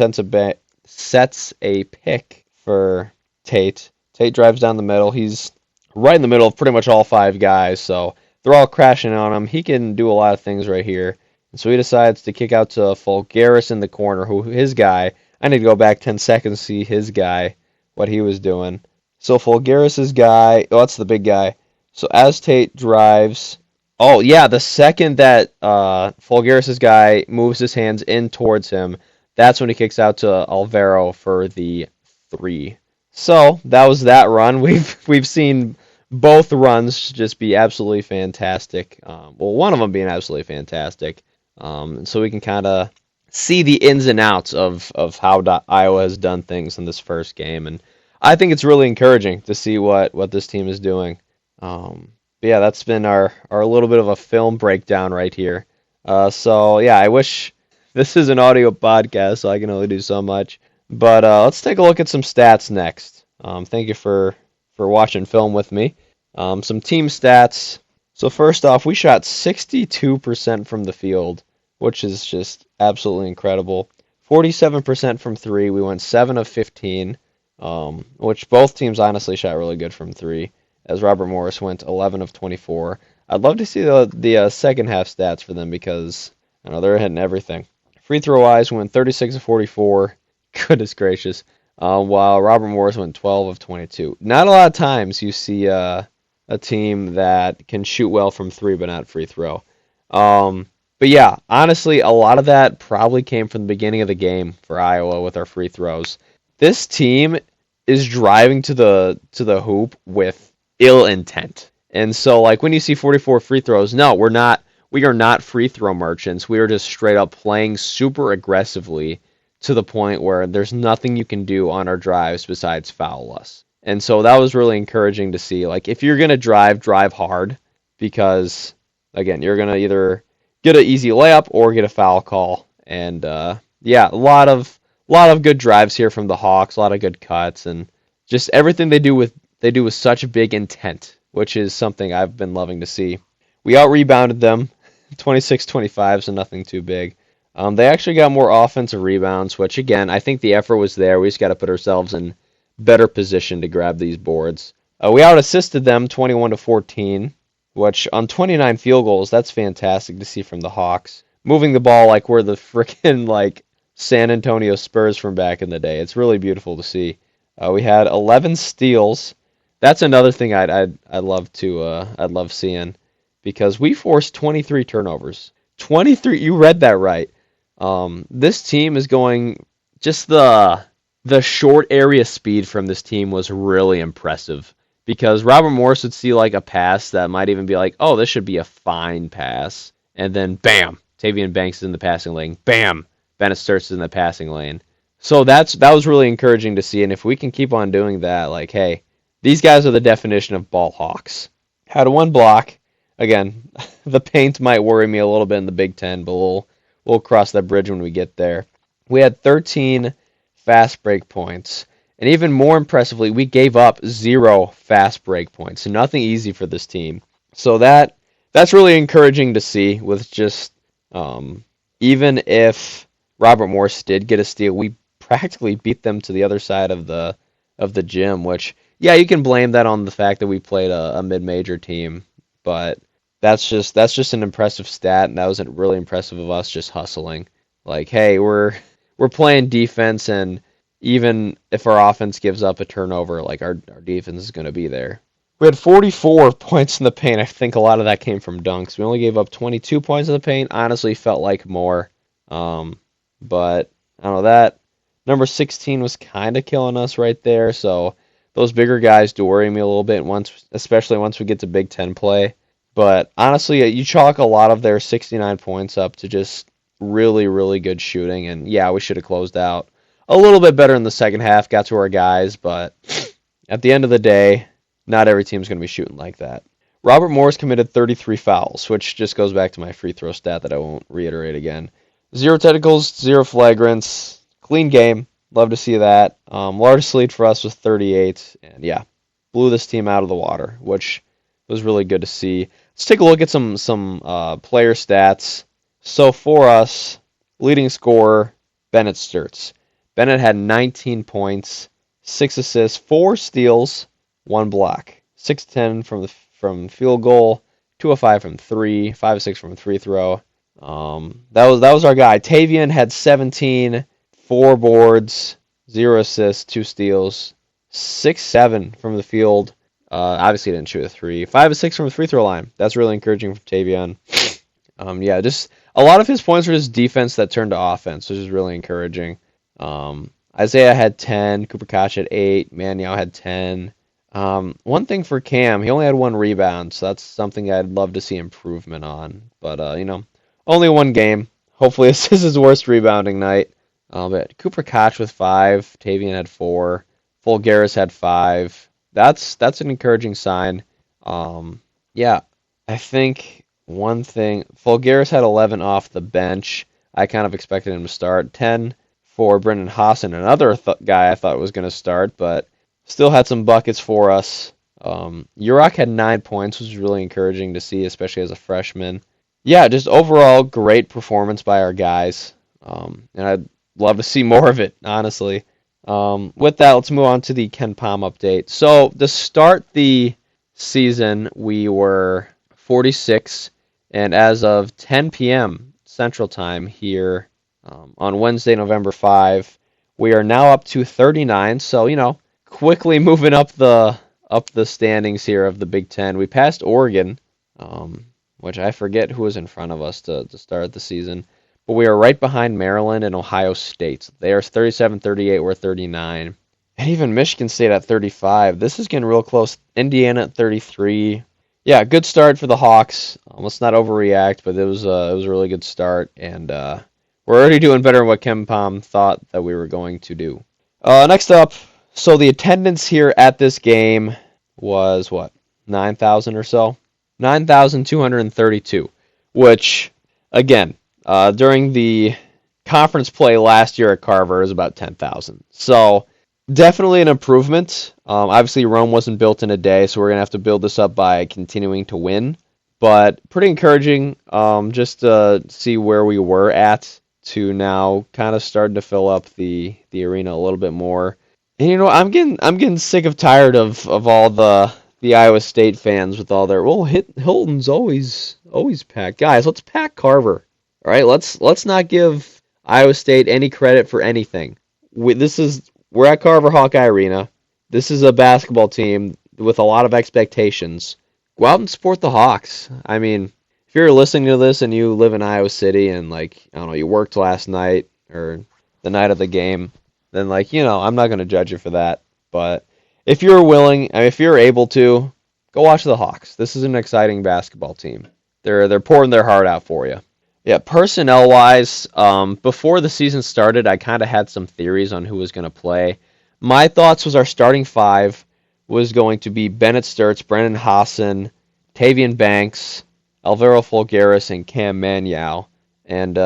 sets a pick for Tate. Tate drives down the middle. He's right in the middle of pretty much all 5 guys, so they're all crashing on him. He can do a lot of things right here. And so he decides to kick out to Fulgaris in the corner, his guy. I need to go back 10 seconds to see his guy, what he was doing. So Fulgaris' guy, that's the big guy. So as Tate drives, the second that Fulgaris' guy moves his hands in towards him, that's when he kicks out to Alvaro for the 3. So that was that run. We've seen both runs just be absolutely fantastic. One of them being absolutely fantastic. So we can kind of see the ins and outs of how Iowa has done things in this first game. And I think it's really encouraging to see what this team is doing. But yeah, that's been our little bit of a film breakdown right here. I wish this is an audio podcast, so I can only do so much. But let's take a look at some stats next. Thank you for watching film with me. Some team stats. So first off, we shot 62% from the field, which is just absolutely incredible. 47% from 3. We went 7 of 15, which both teams honestly shot really good from 3, as Robert Morris went 11 of 24. I'd love to see the second half stats for them because they're hitting everything. Free throw wise, we went 36 of 44. Goodness gracious. While Robert Morris went 12 of 22. Not a lot of times you see a team that can shoot well from 3 but not free throw. But yeah, honestly, a lot of that probably came from the beginning of the game for Iowa with our free throws. This team is driving to the hoop with ill intent. And so like when you see 44 free throws, no, we are not free throw merchants. We are just straight up playing super aggressively to the point where there's nothing you can do on our drives besides foul us. And so that was really encouraging to see. Like if you're going to drive hard, because again, you're going to either get an easy layup or get a foul call. And a lot of good drives here from the Hawks, a lot of good cuts, and just everything they do with such big intent, which is something I've been loving to see. We out-rebounded them, 26-25, so nothing too big. They actually got more offensive rebounds, which, again, I think the effort was there. We just got to put ourselves in better position to grab these boards. We out-assisted them 21-14, which on 29 field goals, that's fantastic to see from the Hawks. Moving the ball like we're the frickin' San Antonio Spurs from back in the day. It's really beautiful to see. We had 11 steals. That's another thing I'd love seeing, because we forced 23 turnovers. 23, you read that right. This team is going, just the short area speed from this team was really impressive, because Robert Morris would see like a pass that might even be like, oh, this should be a fine pass, and then bam, Tavian Banks is in the passing lane, bam, Bennett Sturts is in the passing lane. So that was really encouraging to see, and if we can keep on doing that, like, hey, these guys are the definition of ball hawks. Had one block. Again, the paint might worry me a little bit in the Big Ten, but we'll cross that bridge when we get there. We had 13 fast break points, And even more impressively, we gave up 0 fast break points. So nothing easy for this team. So that's really encouraging to see with just even if Robert Morris did get a steal, we practically beat them to the other side of the gym, which yeah, you can blame that on the fact that we played a mid-major team, but that's just an impressive stat, and that was really impressive of us just hustling. Like, hey, we're playing defense, and even if our offense gives up a turnover, like our defense is going to be there. We had 44 points in the paint. I think a lot of that came from dunks. We only gave up 22 points in the paint. Honestly, felt like more. But I don't know, that number 16 was kind of killing us right there. So those bigger guys do worry me a little bit especially once we get to Big Ten play. But honestly, you chalk a lot of their 69 points up to just really, really good shooting. And yeah, we should have closed out a little bit better in the second half, got to our guys. But at the end of the day, not every team's going to be shooting like that. Robert Morris committed 33 fouls, which just goes back to my free throw stat that I won't reiterate again. 0 technicals, 0 flagrants, clean game. Love to see that. Largest lead for us was 38, and yeah, blew this team out of the water, which was really good to see. Let's take a look at some player stats. So for us, leading scorer, Bennett Sturtz. Bennett had 19 points, 6 assists, 4 steals, 1 block. 6-10 from field goal, 2 of 5 from 3, 5 of 6 from free throw. That was our guy. Tavian had 17, 4 boards, 0 assists, 2 steals, 6-7 from the field. Obviously didn't shoot a 3. 5 of 6 from the free throw line. That's really encouraging from Tavian. Yeah, just a lot of his points were just defense that turned to offense, which is really encouraging. Isaiah had 10, Cooper Koch had 8, Maniau had 10. One thing for Cam, he only had 1 rebound, so that's something I'd love to see improvement on. But, only 1 game. Hopefully this is his worst rebounding night. But Cooper Koch with 5, Tavian had 4, Fulgaris had 5. That's an encouraging sign. Yeah, I think one thing, Fulgaris had 11 off the bench. I kind of expected him to start. 10 for Brendan Hassan, another guy I thought was going to start, but still had some buckets for us. Urok had 9 points, which was really encouraging to see, especially as a freshman. Yeah, just overall great performance by our guys. And I'd love to see more of it, honestly. With that, let's move on to the Ken Palm update. So to start the season, we were 46, and as of 10 p.m. Central Time here on Wednesday, November 5, we are now up to 39. So, quickly moving up the standings here of the Big Ten. We passed Oregon, which I forget who was in front of us to start the season. But we are right behind Maryland and Ohio State. They are 37-38, we're 39. And even Michigan State at 35. This is getting real close. Indiana at 33. Yeah, good start for the Hawks. Let's not overreact, but it was a really good start. And we're already doing better than what Ken Palm thought that we were going to do. Next up, so the attendance here at this game was, 9,000 or so? 9,232, which, again, during the conference play last year at Carver, it was about 10,000. So, definitely an improvement. Obviously, Rome wasn't built in a day, so we're going to have to build this up by continuing to win. But pretty encouraging just to see where we were at to now kind of starting to fill up the arena a little bit more. And I'm getting sick of tired of all the Iowa State fans with all their Hilton's always packed. Guys, let's pack Carver. All right, let's not give Iowa State any credit for anything. We're at Carver Hawkeye Arena. This is a basketball team with a lot of expectations. Go out and support the Hawks. I mean, if you're listening to this and you live in Iowa City and you worked last night or the night of the game, then I'm not going to judge you for that. But if you're willing, if you're able to, go watch the Hawks. This is an exciting basketball team. They're pouring their heart out for you. Yeah, personnel-wise, before the season started, I kind of had some theories on who was going to play. My thoughts was our starting 5 was going to be Bennett Sturtz, Brendan Hassan, Tavian Banks, Alvaro Fulgaris, and Cam Maniau. And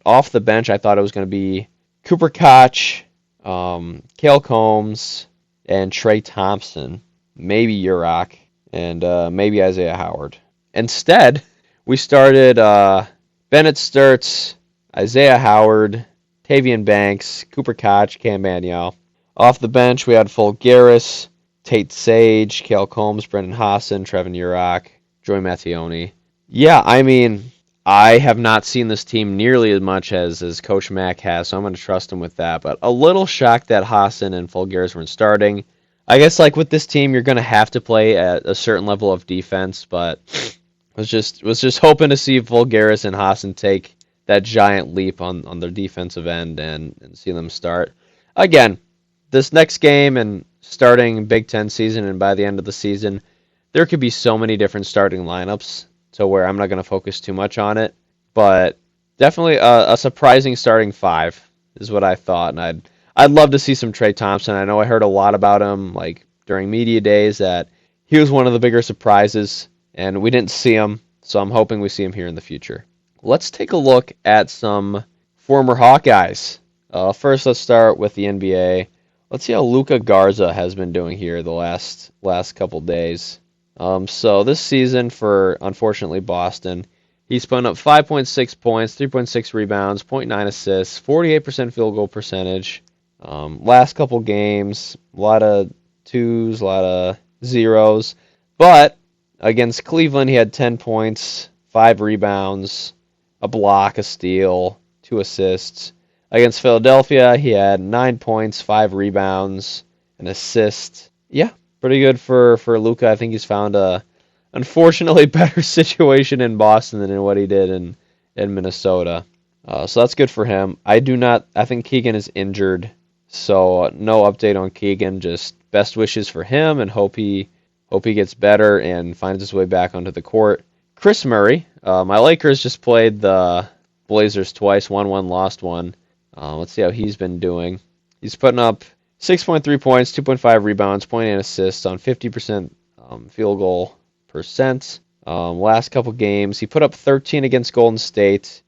off the bench, I thought it was going to be Cooper Koch, Cale Combs, and Trey Thompson, maybe Urach, and maybe Isaiah Howard. Instead, we started Bennett Sturts, Isaiah Howard, Tavian Banks, Cooper Koch, Cam Maniel. Off the bench, we had Fulgaris, Tate Sage, Cale Combs, Brendan Hassan, Trevin Urach, Joey Mattioni. Yeah, I mean, I have not seen this team nearly as much as Coach Mack has, so I'm going to trust him with that. But a little shocked that Hassan and Fulgaris weren't starting. I guess like with this team, you're going to have to play at a certain level of defense, but was just hoping to see Fulgaris and Hassan take that giant leap on their defensive end and see them start. Again, this next game and starting Big Ten season and by the end of the season, there could be so many different starting lineups to where I'm not going to focus too much on it. But definitely a surprising starting five is what I thought. And I'd love to see some Trey Thompson. I know I heard a lot about him like during media days that he was one of the bigger surprises, and we didn't see him, so I'm hoping we see him here in the future. Let's take a look at some former Hawkeyes. First, let's start with the NBA. Let's see how Luka Garza has been doing here the last couple days. So this season for, unfortunately, Boston, he's putting up 5.6 points, 3.6 rebounds, 0.9 assists, 48% field goal percentage. Last couple games, a lot of twos, a lot of zeros. But against Cleveland, he had 10 points, 5 rebounds, a block, a steal, 2 assists. Against Philadelphia, he had 9 points, 5 rebounds, an assist. Yeah, pretty good for Luka. I think he's found a, unfortunately, better situation in Boston than in what he did in Minnesota. So that's good for him. I think Keegan is injured, so no update on Keegan. Just best wishes for him and hope he gets better and finds his way back onto the court. Chris Murray, my Lakers just played the Blazers twice, won one, lost one. Let's see how he's been doing. He's putting up 6.3 points, 2.5 rebounds, 0.8 assists on 50% field goal percent. Last couple games, he put up 13 against Golden State.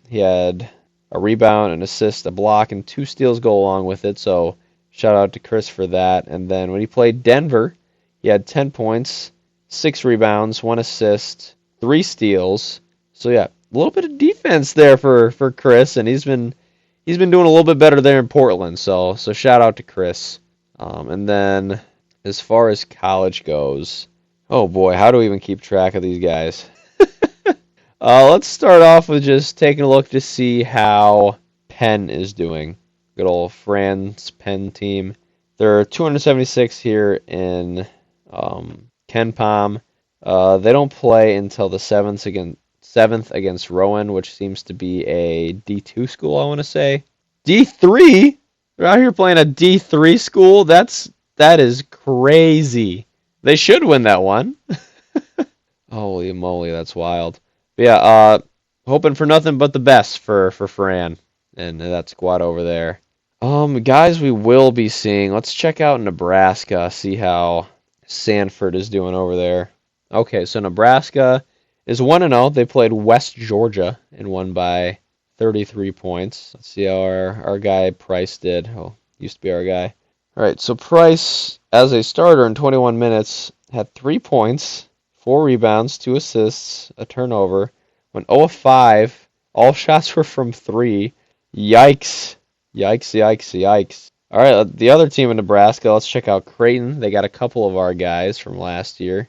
He had a rebound, an assist, a block, and 2 steals go along with it, so shout out to Chris for that. And then when he played Denver, he had 10 points, 6 rebounds, 1 assist, 3 steals. So yeah, a little bit of defense there for Chris, and he's been doing a little bit better there in Portland. So shout out to Chris. And then as far as college goes, oh boy, how do we even keep track of these guys? Let's start off with just taking a look to see how Penn is doing. Good old Fran's Penn team. They're 276 here in Ken Palm. They don't play until the 7th against Rowan, which seems to be a D2 school, I want to say. D3? They're out here playing a D3 school? That is crazy. They should win that one. Holy moly, that's wild. But yeah, hoping for nothing but the best for Fran and that squad over there. Guys we will be seeing. Let's check out Nebraska, see how Sanford is doing over there. Okay, so Nebraska is 1-0. They played West Georgia and won by 33 points. Let's see how our guy Price did. Oh, used to be our guy. All right, so Price, as a starter in 21 minutes, had 3 points, 4 rebounds, 2 assists, a turnover. Went 0 of 5. All shots were from 3. Yikes. Yikes. All right, the other team in Nebraska, let's check out Creighton. They got a couple of our guys from last year.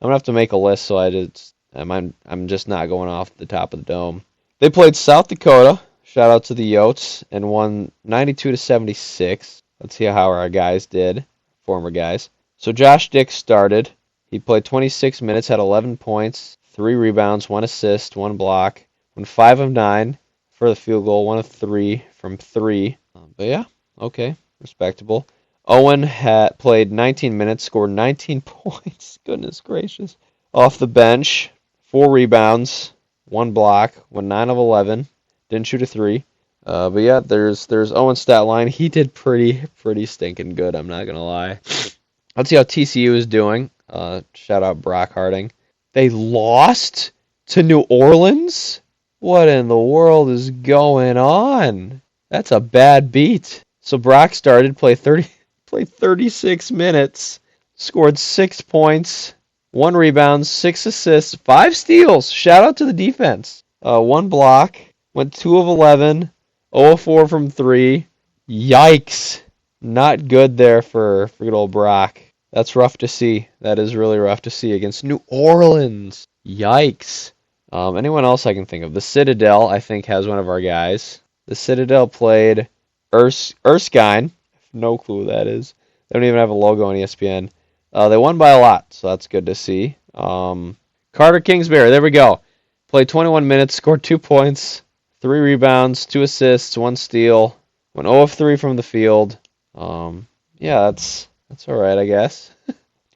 I'm going to have to make a list so I'm just not going off the top of the dome. They played South Dakota, shout out to the Yotes, and won 92-76. Let's see how our guys did, former guys. So Josh Dick started. He played 26 minutes, had 11 points, 3 rebounds, 1 assist, 1 block, went 5 of 9 for the field goal, 1 of 3 from 3. But yeah, okay, respectable. Owen had played 19 minutes, scored 19 points. Goodness gracious. Off the bench, 4 rebounds, 1 block, went 9 of 11. Didn't shoot a 3. But yeah, there's Owen's stat line. He did pretty stinking good, I'm not going to lie. Let's see how TCU is doing. Shout out Brock Harding. They lost to New Orleans? What in the world is going on? That's a bad beat. So Brock started, played 36 minutes, scored 6 points, 1 rebound, 6 assists, 5 steals. Shout out to the defense. 1 block, went 2 of 11, 0 of 4 from 3. Yikes. Not good there for good old Brock. That's rough to see. That is really rough to see against New Orleans. Yikes. Anyone else I can think of? The Citadel, I think, has one of our guys. The Citadel played Erskine. No clue who that is. They don't even have a logo on ESPN. They won by a lot, so that's good to see. Carter Kingsbury, there we go. Played 21 minutes, scored 2 points, 3 rebounds, 2 assists, 1 steal. Went 0 of 3 from the field. Yeah, that's all right, I guess.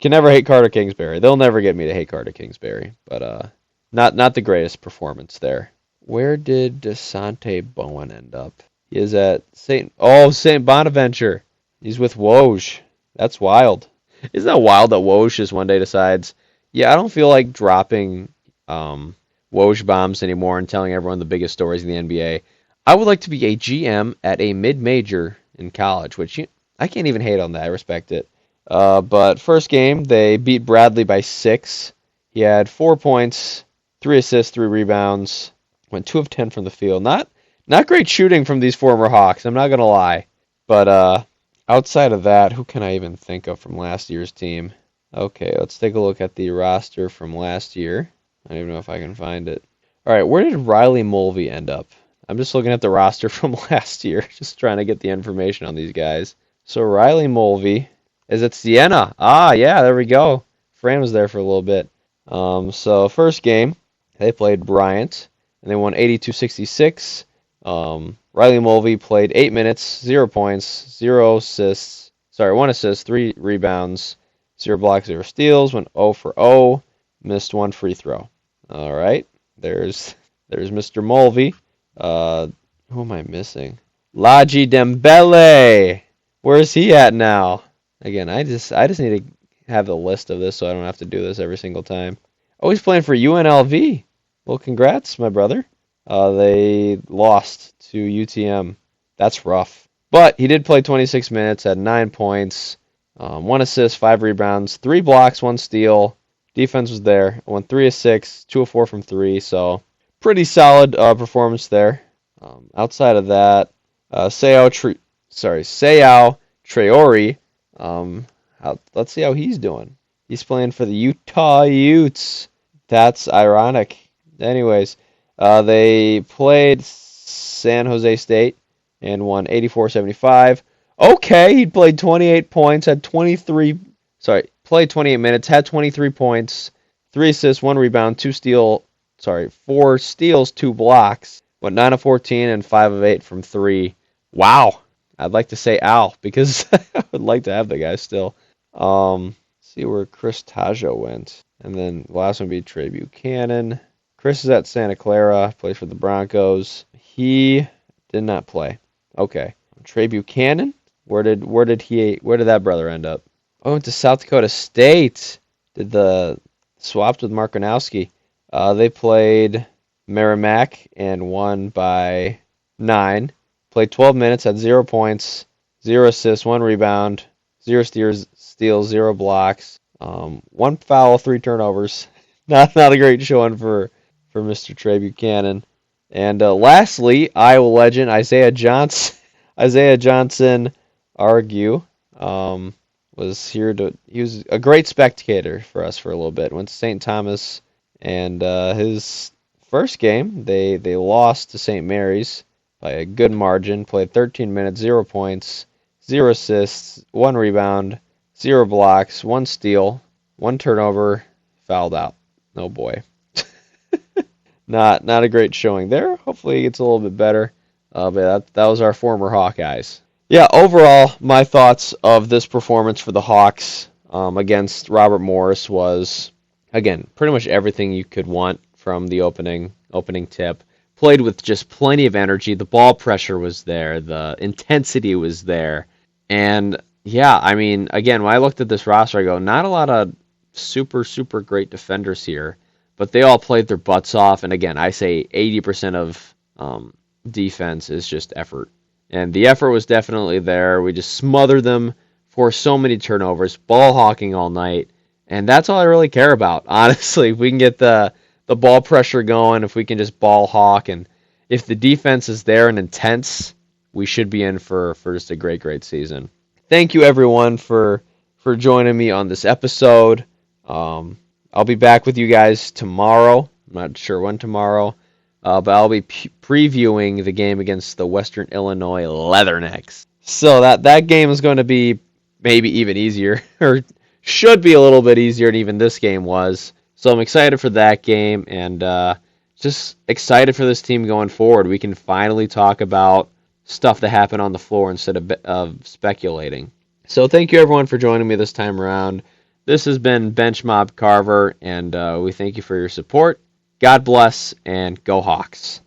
Can never hate Carter Kingsbury. They'll never get me to hate Carter Kingsbury, but not the greatest performance there. Where did DeSante Bowen end up? He is at St. Bonaventure. He's with Woj. That's wild. Isn't that wild that Woj just one day decides, yeah, I don't feel like dropping Woj bombs anymore and telling everyone the biggest stories in the NBA. I would like to be a GM at a mid-major in college, which I can't even hate on that. I respect it. But first game, they beat Bradley by 6. He had 4 points, 3 assists, 3 rebounds. Went 2 of 10 from the field. Not great shooting from these former Hawks, I'm not going to lie. But outside of that, who can I even think of from last year's team? Okay, let's take a look at the roster from last year. I don't even know if I can find it. All right, where did Riley Mulvey end up? I'm just looking at the roster from last year, just trying to get the information on these guys. So Riley Mulvey is at Siena. Yeah, there we go. Fran was there for a little bit. So first game, they played Bryant, and they won 82-66. Riley Mulvey played 8 minutes, 0 points, 0 assists. 1 assist, 3 rebounds, 0 blocks, 0 steals. Went 0 for 0. Missed 1 free throw. All right, there's Mr. Mulvey. Who am I missing? Laji Dembele. Where's he at now? Again, I just need to have the list of this so I don't have to do this every single time. Oh, he's playing for UNLV. Well, congrats, my brother. They lost to UTM. That's rough. But he did play 26 minutes, had 9 points, 1 assist, 5 rebounds, 3 blocks, 1 steal. Defense was there. Went 3 of 6, 2 of 4 from 3, so pretty solid performance there. Outside of that, Seau Traore. Let's see how he's doing. He's playing for the Utah Utes. That's ironic. Anyways, they played San Jose State and won 84-75. Okay, he played 28 points, played 28 minutes, had 23 points, 3 assists, 1 rebound, 4 steals, 2 blocks. Went 9 of 14 and 5 of 8 from 3. Wow. I'd like to say Al because I would like to have the guy still. See where Chris Tajo went. And then the last one would be Trey Buchanan. Chris is at Santa Clara, plays for the Broncos. He did not play. Okay. Trey Buchanan? Where did that brother end up? Oh, went to South Dakota State. Swapped with Markonowski. They played Merrimack and won by 9. Played 12 minutes, had 0 points, 0 assists, 1 rebound, 0 steals, 0 blocks, 1 foul, 3 turnovers. Not a great showing for Mr. Trey Buchanan. And lastly, Iowa legend Isaiah Johnson Argue was here he was a great spectator for us for a little bit. Went to St. Thomas, and his first game they lost to St. Mary's by a good margin. Played 13 minutes, 0 points, 0 assists, 1 rebound, 0 blocks, 1 steal, 1 turnover, fouled out. Oh boy. Not a great showing there. Hopefully it gets a little bit better. But that was our former Hawkeyes. Yeah, overall, my thoughts of this performance for the Hawks against Robert Morris was, again, pretty much everything you could want from the opening tip. Played with just plenty of energy. The ball pressure was there. The intensity was there. And, yeah, I mean, again, when I looked at this roster, I go, not a lot of super, super great defenders here. But they all played their butts off. And, again, I say 80% of defense is just effort. and the effort was definitely there. We just smothered them for so many turnovers, ball hawking all night, and that's all I really care about, honestly. If we can get the ball pressure going, if we can just ball hawk, and if the defense is there and intense, we should be in for just a great, great season. Thank you, everyone, for joining me on this episode. I'll be back with you guys tomorrow. I'm not sure when tomorrow, but I'll be previewing the game against the Western Illinois Leathernecks. So that game is going to be maybe even easier, or should be a little bit easier than even this game was. So I'm excited for that game, and just excited for this team going forward. We can finally talk about stuff that happened on the floor instead of speculating. So thank you, everyone, for joining me this time around. This has been Bench Mob Carver, and we thank you for your support. God bless, and go Hawks.